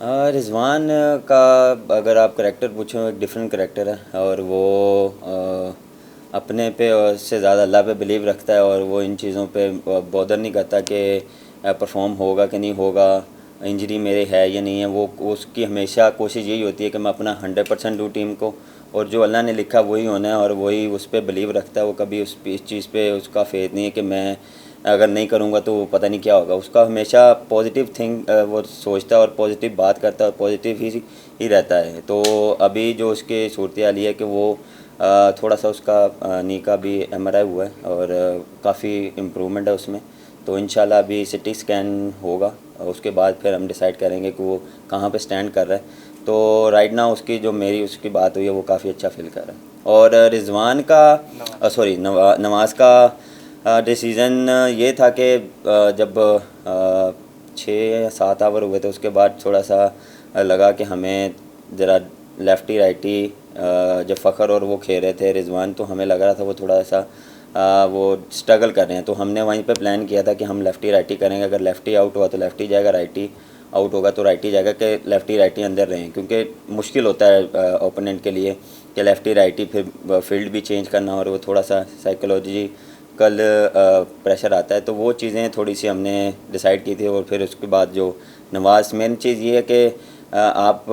रिज़वान का अगर आप करैक्टर पूछो, एक डिफरेंट करैक्टर है और वो अपने पे और से ज़्यादा अल्लाह पे बिलीव रखता है और वो इन चीज़ों पे बॉदर नहीं करता कि परफॉर्म होगा कि नहीं होगा, इंजरी मेरे है या नहीं है। वो उसकी हमेशा कोशिश यही होती है कि मैं अपना 100% दूँ टीम को, और जो अल्लाह ने लिखा वही होना है, और वही उस पर बिलीव रखता है। वो कभी इस चीज़ पे उसका फेथ नहीं है कि मैं अगर नहीं करूँगा तो पता नहीं क्या होगा। उसका हमेशा पॉजिटिव थिंग वो सोचता है और पॉजिटिव बात करता है और पॉजिटिव ही रहता है। तो अभी जो उसकी सूरत हाल है कि वो थोड़ा सा उसका नी का भी एमआरआई हुआ है और काफ़ी इम्प्रूवमेंट है उसमें। तो इंशाल्लाह अभी सिटी स्कैन होगा और उसके बाद फिर हम डिसाइड करेंगे कि वो कहाँ पे स्टैंड कर रहा है। तो राइट ना उसकी जो मेरी उसकी बात हुई है वो काफ़ी अच्छा फील कर रहा है। और रिज़वान का सॉरी नवाज़ का डिसीज़न ये था कि जब 6 या 7 ओवर हुए थे उसके बाद थोड़ा सा लगा कि हमें ज़रा लेफ़्टी राइटी जब फ़खर और वो खेल रहे थे रिज़वान, तो हमें लग रहा था वो थोड़ा सा वो स्ट्रगल कर रहे हैं। तो हमने वहीं पे प्लान किया था कि हम लेफ़्टी राइटी करेंगे, अगर लेफ़्टी आउट हुआ तो लेफ़्टी जाएगा, राइटी आउट होगा तो राइटी जाएगा, कि लेफ़्टी राइटी अंदर रहें, क्योंकि मुश्किल होता है ओपोनेंट के लिए कि लेफ़्टी राइटी फिर फील्ड भी चेंज करना और वो थोड़ा सा साइकोलॉजिकल प्रेशर आता है। तो वो चीज़ें थोड़ी सी हमने डिसाइड की थी। और फिर उसके बाद जो नवाज़, मेन चीज़ ये है कि आप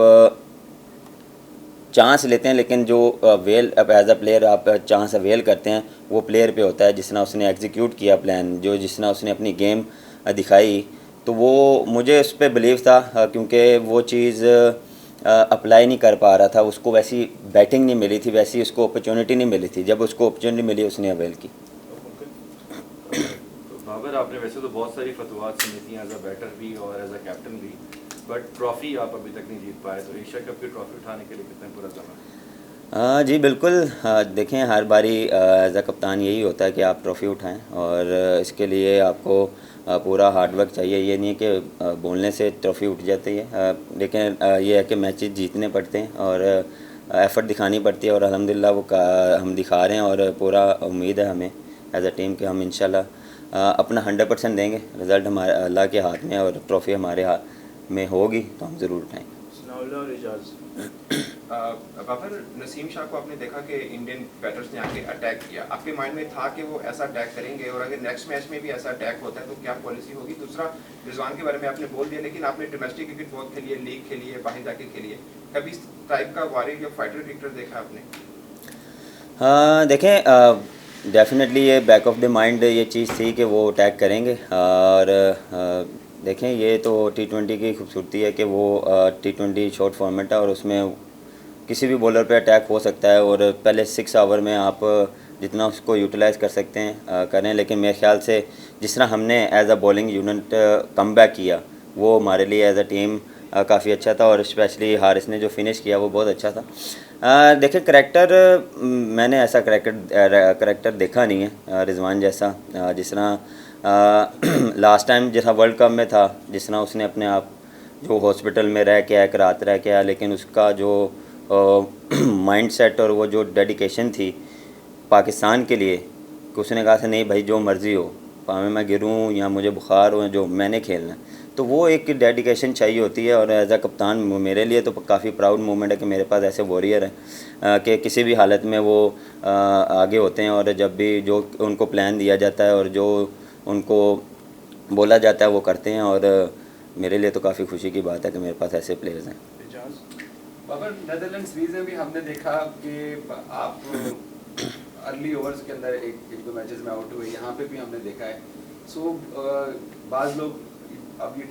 चांस लेते हैं, लेकिन जो वेल अब एज अ प्लेयर आप चांस अवेल करते हैं वो प्लेयर पे होता है, जिसना उसने एग्जीक्यूट किया प्लान, जो जिसना उसने अपनी गेम दिखाई। तो वो मुझे उस पर बिलीव था, क्योंकि वो चीज़ अप्लाई नहीं कर पा रहा था, उसको वैसी बैटिंग नहीं मिली थी, वैसी उसको अपॉर्चुनिटी नहीं मिली थी। जब उसको अपॉर्चुनिटी मिली उसने अवेल की। तो बाबर, आपने वैसे तो बहुत सारी फतवात सुनी थी एज अ बैटर भी और एज अ कैप्टन भी, बट ट्रॉफ़ी आप अभी तक नहीं जीत पाए। तो एशिया कप की ट्रॉफ़ी उठाने के लिए कितना पूरा जमा है? जी बिल्कुल। देखें, हर बारी एज अ कप्तान यही होता है कि आप ट्रॉफ़ी उठाएं, और इसके लिए आपको पूरा हार्ड वर्क चाहिए। ये नहीं है कि बोलने से ट्रॉफ़ी उठ जाती है, लेकिन ये है कि मैचेस जीतने पड़ते हैं और एफ़र्ट दिखानी पड़ती है, और अल्हम्दुलिल्लाह हम दिखा रहे हैं। और पूरा उम्मीद है हमें एज अ टीम कि हम इंशाल्लाह अपना 100% देंगे। रिज़ल्ट हमारे अल्लाह के हाथ में है और ट्रॉफ़ी हमारे हाथ में होगी तो हम ज़रूर उठाएंगे। सनाउल्लाह और एजाज। बाबर, नसीम शाह को आपने देखा कि इंडियन बैटर्स ने आके अटैक किया, आपके माइंड में था कि वो ऐसा अटैक करेंगे, और अगर नेक्स्ट मैच में भी ऐसा अटैक होता है तो क्या पॉलिसी होगी? दूसरा, रिजवान के बारे में आपने बोल दिया, लेकिन आपने डोमेस्टिक क्रिकेट बहुत खेली है, लीग खेली है, बाहर जाके खेली है, कभी इस टाइप का वारियर या फाइटर क्रिकेटर देखा आपने? हाँ देखें, डेफिनेटली ये बैक ऑफ द माइंड ये चीज़ थी कि वो अटैक करेंगे। और देखें, ये तो T20 की खूबसूरती है कि वो T20 शॉर्ट फॉर्मेट है और उसमें किसी भी बॉलर पे अटैक हो सकता है, और पहले 6 ओवर में आप जितना उसको यूटिलाइज़ कर सकते हैं करें। लेकिन मेरे ख्याल से जिस तरह हमने as a bowling unit come back किया वो हमारे लिए एज अ टीम काफ़ी अच्छा था, और स्पेशली हारिस ने जो फिनिश किया वो बहुत अच्छा था। देखिए, करैक्टर मैंने ऐसा करैक्टर देखा नहीं है रिजवान जैसा, जिस तरह लास्ट टाइम जैसा वर्ल्ड कप में था, जिस तरह उसने अपने आप जो हॉस्पिटल में रह के आया, एक रात रह के आया, लेकिन उसका जो माइंड सेट और वो जो डेडिकेशन थी पाकिस्तान के लिए, कि उसने कहा था नहीं भाई जो मर्ज़ी हो, भाਵੇਂ मैं गिरूँ या मुझे बुखार हो, जो मैंने खेलना है। तो वो एक डेडिकेशन चाहिए होती है, और एज अ कप्तान मेरे लिए तो काफ़ी प्राउड मोमेंट है कि मेरे पास ऐसे वॉरियर हैं कि किसी भी हालत में वो आगे होते हैं, और जब भी जो उनको प्लान दिया जाता है और जो उनको बोला जाता है वो करते हैं। और मेरे लिए तो काफ़ी खुशी की बात है कि मेरे पास ऐसे प्लेयर्स हैं। एजाज। बाबर, नेदरलैंड सीरीज में भी हमने देखा कि आप अर्ली ओवर्स के अंदर एक दो मैचेस में आउट हुए, यहाँ पे भी हमने देखा है। सो बाज़ लोग अब ये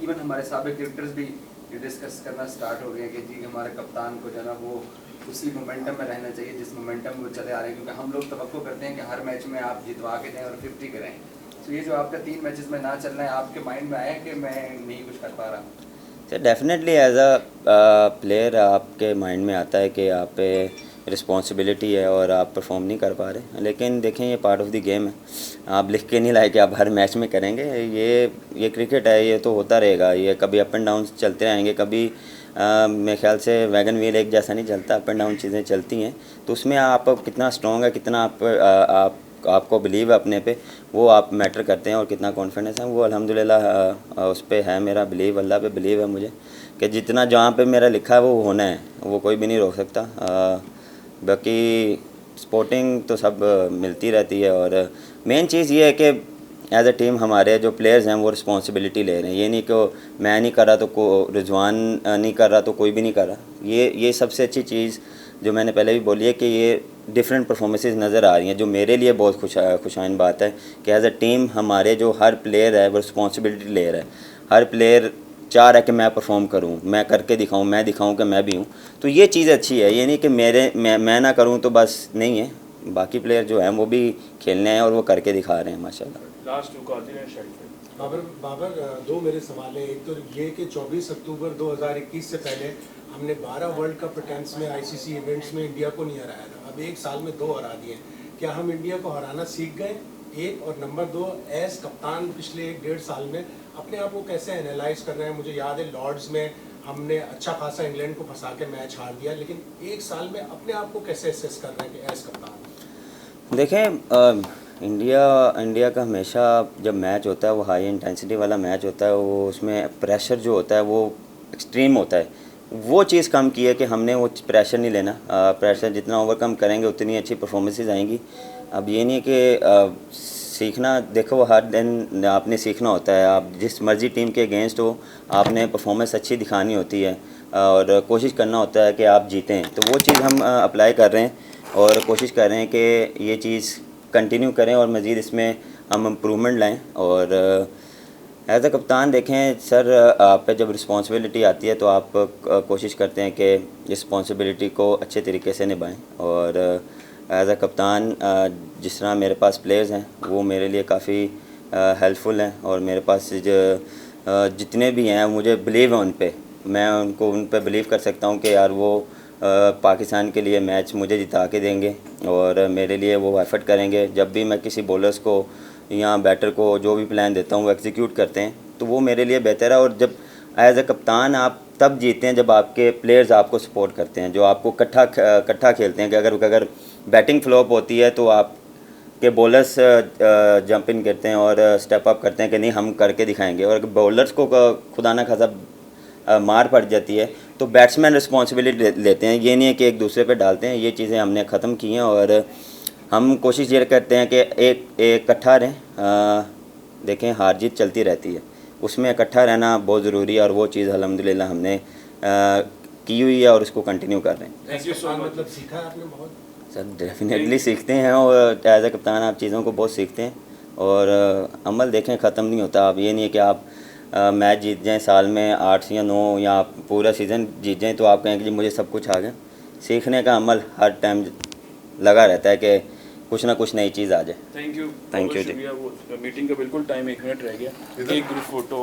इवन हमारे साबिक क्रिकेटर्स भी ये डिस्कस करना स्टार्ट हो गए हैं कि जी हमारे कप्तान को जो है ना वो उसी मोमेंटम में रहना चाहिए जिस मोमेंटम में वो चले आ रहे हैं, क्योंकि हम लोग तवक्को करते हैं कि हर मैच में आप जितवा के दें और 50 करें। तो ये जो आपका 3 मैचेस में ना चलना है, आपके माइंड में आया कि मैं नहीं कुछ कर पा रहा? Sir definitely as a player आपके माइंड में आता है कि आप पे रिस्पॉन्सिबिलिटी है और आप परफॉर्म नहीं कर पा रहे। लेकिन देखें, ये पार्ट ऑफ द गेम है, आप लिख के नहीं लाए कि आप हर मैच में करेंगे। ये क्रिकेट है, ये तो होता रहेगा, ये कभी अप एंड डाउन चलते रहेंगे। कभी मेरे ख्याल से वैगन व्हील एक जैसा नहीं चलता, अप एंड डाउन चीज़ें चलती हैं। तो उसमें आप कितना स्ट्रॉन्ग है, कितना आपको बिलीव है अपने पे, वो आप मैटर करते हैं, और कितना कॉन्फिडेंस है वो अल्हम्दुलिल्लाह उस पर है। मेरा बिलीव, अल्लाह पे बिलीव है मुझे कि जितना जहाँ पे मेरा लिखा है वो होना है, वो कोई भी नहीं रोक सकता। बाकी स्पोर्टिंग तो सब मिलती रहती है, और मेन चीज़ ये है कि एज अ टीम हमारे जो प्लेयर्स हैं वो रिस्पॉन्सिबिलिटी ले रहे हैं। ये नहीं कि मैं नहीं कर रहा तो रिजवान नहीं कर रहा तो कोई भी नहीं कर रहा। ये सबसे अच्छी चीज़ जो मैंने पहले भी बोली है कि ये डिफरेंट परफॉर्मेंसेस नज़र आ रही हैं, जो मेरे लिए बहुत खुशाइन बात है कि एज अ टीम हमारे जो हर प्लेयर है वो रिस्पॉन्सिबिलिटी ले रहा है। हर प्लेयर चाह रहा है कि मैं परफॉर्म करूं, मैं करके दिखाऊं, मैं दिखाऊं कि मैं भी हूं। तो ये चीज़ अच्छी है, ये नहीं कि मैं ना करूं तो बस नहीं है। बाकी प्लेयर जो हैं वो भी खेलने हैं और वो करके दिखा रहे हैं माशाल्लाह। लास्ट टू कॉर्डिनेट शायद बाबर, दो मेरे सवाल है। एक तो ये कि 24 अक्टूबर 2021 से पहले हमने 12 वर्ल्ड कप अटेम्प्ट्स में आईसीसी इवेंट्स में इंडिया को नहीं हराया था। अब एक साल में 2 हरा दिए। क्या हम इंडिया को हराना सीख गए? एक, और नंबर 2, एज कप्तान पिछले 1-1.5 साल में अपने आप को कैसे एनालाइज कर रहे हैं? मुझे याद है लॉर्ड्स में हमने अच्छा खासा इंग्लैंड को फंसा के मैच हार दिया, लेकिन एक साल में अपने आप को कैसे एसेस कर रहे हैं कि एज कप्तान? देखें, इंडिया का हमेशा जब मैच होता है वो हाई इंटेंसिटी वाला मैच होता है, वो उसमें प्रेशर जो होता है वो एक्सट्रीम होता है। वो चीज़ कम की है कि हमने वो प्रेशर नहीं लेना। प्रेशर जितना ओवरकम करेंगे उतनी अच्छी परफॉर्मेंसेस आएंगी। अब ये नहीं कि सीखना, देखो हर दिन आपने सीखना होता है। आप जिस मर्ज़ी टीम के अगेंस्ट हो आपने परफॉर्मेंस अच्छी दिखानी होती है और कोशिश करना होता है कि आप जीतें। तो वो चीज़ हम अप्लाई कर रहे हैं और कोशिश कर रहे हैं कि ये चीज़ कंटिन्यू करें और मज़ीद इसमें हम इम्प्रूवमेंट लाएं। और एज अ कप्तान देखें सर, आप पे जब रिस्पॉन्सिबिलिटी आती है तो आप कोशिश करते हैं कि रिस्पॉन्सिबिलिटी को अच्छे तरीके से निभाएं। और एज अ कप्तान जिस तरह मेरे पास प्लेयर्स हैं वो मेरे लिए काफ़ी हेल्पफुल हैं, और मेरे पास जितने भी हैं मुझे बिलीव है उन पे। मैं उन पे बिलीव कर सकता हूँ कि यार वो पाकिस्तान के लिए मैच मुझे जिता के देंगे और मेरे लिए वो एफर्ट करेंगे। जब भी मैं किसी बॉलर्स को या बैटर को जो भी प्लान देता हूँ वो एग्जीक्यूट करते हैं, तो वो मेरे लिए बेहतर है। और जब एज अ कप्तान आप तब जीतते हैं जब आपके प्लेयर्स आपको सपोर्ट करते हैं, जो आपको इकट्ठा खेलते हैं। कि अगर बैटिंग फ्लॉप होती है तो आप के बॉलर्स जंप इन करते हैं और स्टेप अप करते हैं कि नहीं हम करके दिखाएंगे। और बॉलर्स को खुदा ना खासा मार पड़ जाती है तो बैट्समैन रिस्पॉन्सिबिलिटी लेते हैं। ये नहीं है कि एक दूसरे पे डालते हैं। ये चीज़ें हमने ख़त्म की हैं और हम कोशिश ये करते हैं कि एक इकट्ठा रहें। देखें हार जीत चलती रहती है, उसमें इकट्ठा रहना बहुत ज़रूरी है और वो चीज़ अल्हम्दुलिल्लाह हमने की हुई है और उसको कंटिन्यू कर रहे हैं। Thank you so much. मतलब सीखा है आपने बहुत? सर डेफिनेटली सीखते हैं और एज अ कप्तान आप चीज़ों को बहुत सीखते हैं और अमल देखें ख़त्म नहीं होता। अब ये नहीं है कि आप मैच जीत जाएं साल में 8 या 9 या आप पूरा सीज़न जीत जाएं तो आप कहें कि जी मुझे सब कुछ आ गया। सीखने का अमल हर टाइम लगा रहता है कि कुछ ना कुछ नई चीज़ आ जाए। थैंक यू Thank you जी। वो मीटिंग का बिल्कुल टाइम 1 मिनट रह गया। एक ग्रुप फोटो